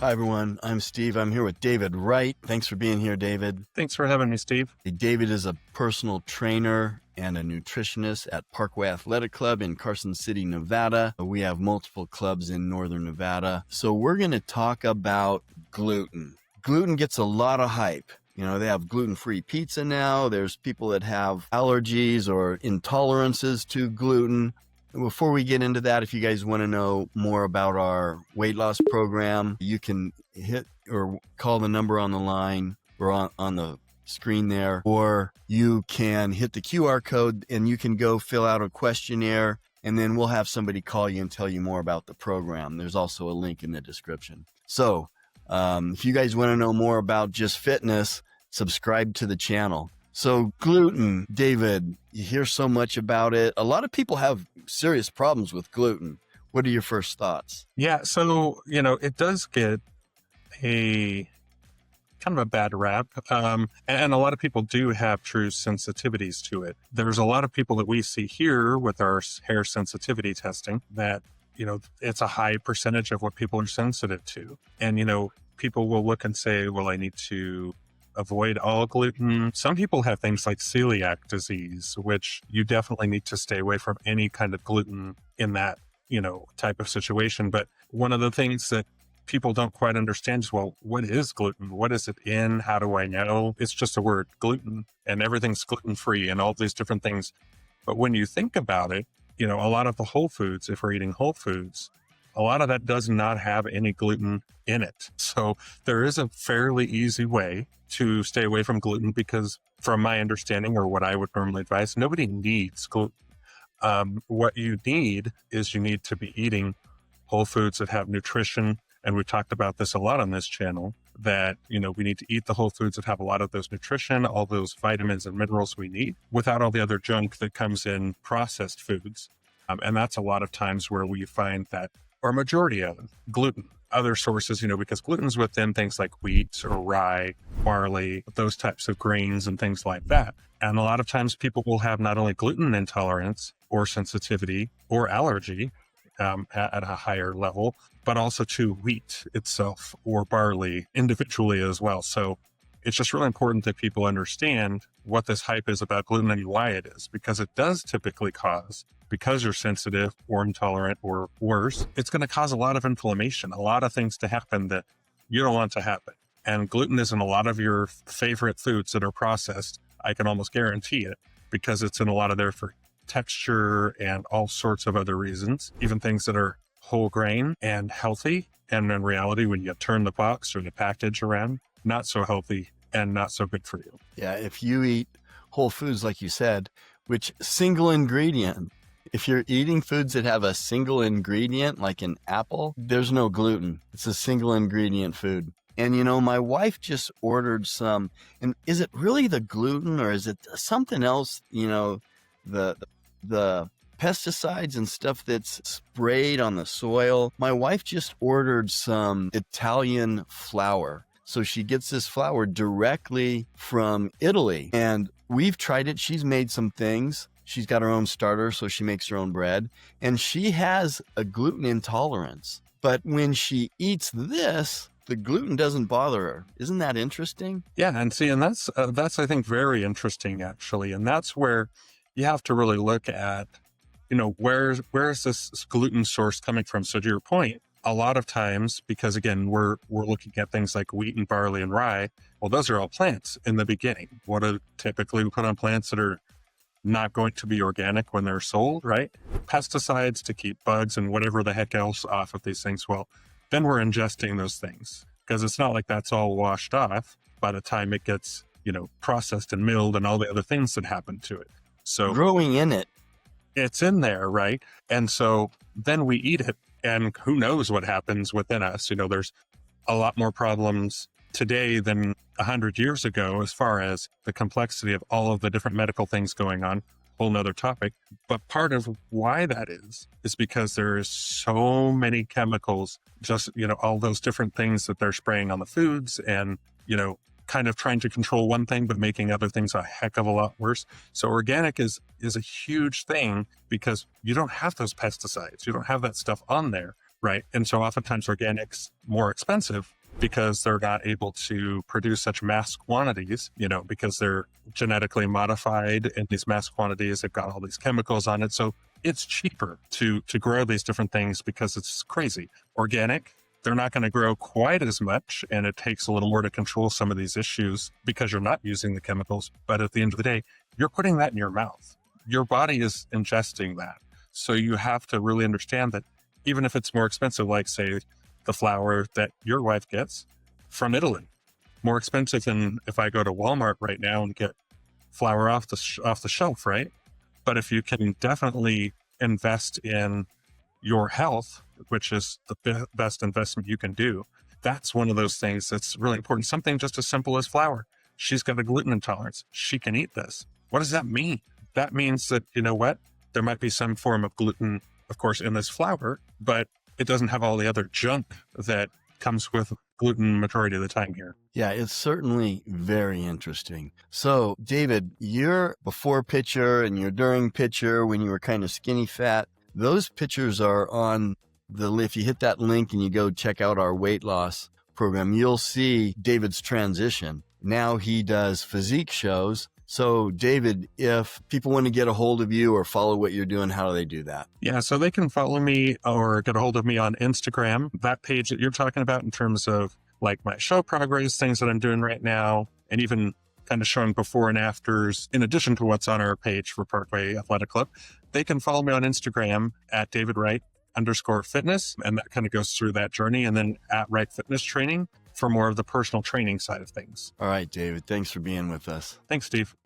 Hi, everyone. I'm Steve. I'm here with David Wright. Thanks for being here, David. Thanks for having me, Steve. David is a personal trainer and a nutritionist at Parkway Athletic Club in Carson City, Nevada. We have multiple clubs in northern Nevada. So we're going to talk about gluten. Gluten gets a lot of hype. You know, they have gluten-free pizza now. There's people that have allergies or intolerances to gluten. Before we get into that, if you guys want to know more about our weight loss program, you can hit or call the number on the line or on the screen there, or you can hit the QR code and you can go fill out a questionnaire, and then we'll have somebody call you and tell you more about the program. There's also a link in the description. So if you guys want to know more about just fitness, subscribe to the channel. So gluten, David, you hear so much about it. A lot of people have serious problems with gluten. What are your first thoughts? Yeah, so, it does get a kind of a bad rap. And a lot of people do have true sensitivities to it. There's a lot of people that we see here with our hair sensitivity testing that, it's a high percentage of what people are sensitive to. And, people will look and say, well, I need to avoid all gluten. Some people have things like celiac disease, which you definitely need to stay away from any kind of gluten in that, type of situation. But one of the things that people don't quite understand is, well, what is gluten? What is it in? How do I know? It's just a word, gluten, and everything's gluten-free and all these different things. But when you think about it, a lot of the whole foods, if we're eating whole foods, a lot of that does not have any gluten in it. So there is a fairly easy way to stay away from gluten because from my understanding, or what I would normally advise, nobody needs gluten. What you need is you need to be eating whole foods that have nutrition. And we've talked about this a lot on this channel, that, we need to eat the whole foods that have a lot of those nutrition, all those vitamins and minerals we need without all the other junk that comes in processed foods. And that's a lot of times where we find that, or majority of it, gluten. Other sources, because gluten's within things like wheat or rye, barley, those types of grains and things like that. And a lot of times people will have not only gluten intolerance or sensitivity or allergy at a higher level, but also to wheat itself or barley individually as well. So it's just really important that people understand what this hype is about gluten and why it is, because it does typically cause, because you're sensitive or intolerant or worse, it's going to cause a lot of inflammation, a lot of things to happen that you don't want to happen. And gluten is in a lot of your favorite foods that are processed. I can almost guarantee it, because it's in a lot of there for texture and all sorts of other reasons, even things that are whole grain and healthy. And in reality, when you turn the box or the package around, not so healthy and not so good for you. Yeah, if you eat whole foods, like you said, which single ingredient, if you're eating foods that have a single ingredient, like an apple, there's no gluten. It's a single ingredient food. And, my wife just ordered some, and is it really the gluten or is it something else, the pesticides and stuff that's sprayed on the soil? My wife just ordered some Italian flour. So she gets this flour directly from Italy, and we've tried it. She's made some things. She's got her own starter, so she makes her own bread, and she has a gluten intolerance. But when she eats this, the gluten doesn't bother her. Isn't that interesting? Yeah, and see, and that's I think very interesting actually, and that's where you have to really look at, where is this gluten source coming from? So to your point, a lot of times, because again, we're looking at things like wheat and barley and rye. Well, those are all plants in the beginning. What are typically we put on plants that are not going to be organic when they're sold, right? Pesticides to keep bugs and whatever the heck else off of these things. Well, then we're ingesting those things, because it's not like that's all washed off by the time it gets, processed and milled and all the other things that happen to it. So growing in it, it's in there, right? And so then we eat it, and who knows what happens within us. There's a lot more problems today than 100 years ago, as far as the complexity of all of the different medical things going on, whole nother topic. But part of why that is because there is so many chemicals, just, all those different things that they're spraying on the foods and, kind of trying to control one thing, but making other things a heck of a lot worse. So organic is a huge thing because you don't have those pesticides. You don't have that stuff on there. right? And so oftentimes organic's more expensive because they're not able to produce such mass quantities, because they're genetically modified in these mass quantities. They've got all these chemicals on it. So it's cheaper to grow these different things because it's crazy. Organic, they're not going to grow quite as much, and it takes a little more to control some of these issues because you're not using the chemicals. But at the end of the day, you're putting that in your mouth. Your body is ingesting that. So you have to really understand that even if it's more expensive, like say the flour that your wife gets from Italy, more expensive than if I go to Walmart right now and get flour off the shelf, right? But if you can definitely invest in your health, which is the best investment you can do, that's one of those things that's really important. Something just as simple as flour. She's got a gluten intolerance. She can eat this. What does that mean? That means that, there might be some form of gluten, of course, in this flour, but it doesn't have all the other junk that comes with gluten majority of the time here. Yeah, it's certainly very interesting. So, David, your before picture and your during picture when you were kind of skinny fat, those pictures are on if you hit that link and you go check out our weight loss program, you'll see David's transition. Now he does physique shows. So, David, if people want to get a hold of you or follow what you're doing, how do they do that? Yeah, so they can follow me or get a hold of me on Instagram, that page that you're talking about in terms of like my show progress, things that I'm doing right now, and even kind of showing before and afters, in addition to what's on our page for Parkway Athletic Club. They can follow me on Instagram at DavidWright_fitness, and that kind of goes through that journey, and then at Wright Fitness Training for more of the personal training side of things. All right, David, thanks for being with us. Thanks, Steve.